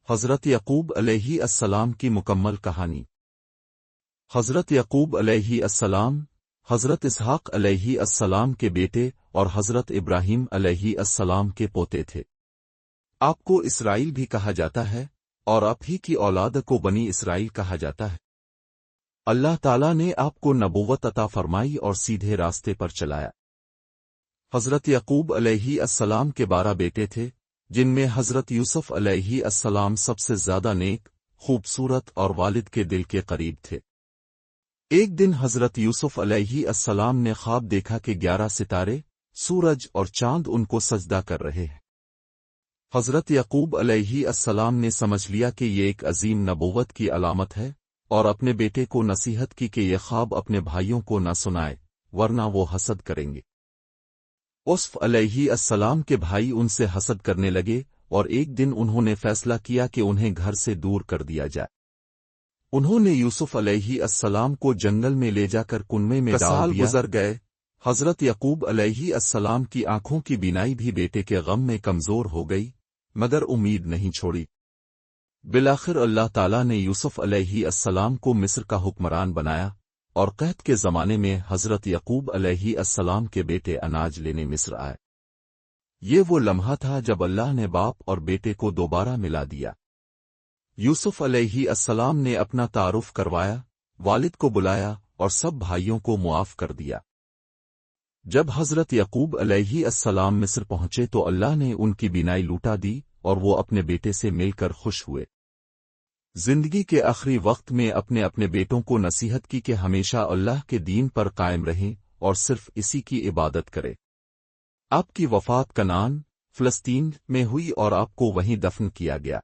حضرت یعقوب علیہ السلام کی مکمل کہانی۔ حضرت یعقوب علیہ السلام حضرت اسحاق علیہ السلام کے بیٹے اور حضرت ابراہیم علیہ السلام کے پوتے تھے۔ آپ کو اسرائیل بھی کہا جاتا ہے اور آپ ہی کی اولاد کو بنی اسرائیل کہا جاتا ہے۔ اللہ تعالیٰ نے آپ کو نبوت عطا فرمائی اور سیدھے راستے پر چلایا۔ حضرت یعقوب علیہ السلام کے 12 بیٹے تھے، جن میں حضرت یوسف علیہ السلام سب سے زیادہ نیک، خوبصورت اور والد کے دل کے قریب تھے۔ ایک دن حضرت یوسف علیہ السلام نے خواب دیکھا کہ 11 ستارے، سورج اور چاند ان کو سجدہ کر رہے ہیں۔ حضرت یعقوب علیہ السلام نے سمجھ لیا کہ یہ ایک عظیم نبوت کی علامت ہے، اور اپنے بیٹے کو نصیحت کی کہ یہ خواب اپنے بھائیوں کو نہ سنائے، ورنہ وہ حسد کریں گے۔ یوسف علیہ السلام کے بھائی ان سے حسد کرنے لگے، اور ایک دن انہوں نے فیصلہ کیا کہ انہیں گھر سے دور کر دیا جائے۔ انہوں نے یوسف علیہ السلام کو جنگل میں لے جا کر کنویں میں ڈال دیا۔ گزر گئے۔ حضرت یعقوب علیہ السلام کی آنکھوں کی بینائی بھی بیٹے کے غم میں کمزور ہو گئی، مگر امید نہیں چھوڑی۔ بالآخر اللہ تعالیٰ نے یوسف علیہ السلام کو مصر کا حکمران بنایا، اور قحط کے زمانے میں حضرت یعقوب علیہ السلام کے بیٹے اناج لینے مصر آئے۔ یہ وہ لمحہ تھا جب اللہ نے باپ اور بیٹے کو دوبارہ ملا دیا۔ یوسف علیہ السلام نے اپنا تعارف کروایا، والد کو بلایا اور سب بھائیوں کو معاف کر دیا۔ جب حضرت یعقوب علیہ السلام مصر پہنچے تو اللہ نے ان کی بینائی لوٹا دی اور وہ اپنے بیٹے سے مل کر خوش ہوئے۔ زندگی کے آخری وقت میں اپنے اپنے بیٹوں کو نصیحت کی کہ ہمیشہ اللہ کے دین پر قائم رہیں اور صرف اسی کی عبادت کریں۔ آپ کی وفات کنعان، فلسطین میں ہوئی اور آپ کو وہیں دفن کیا گیا۔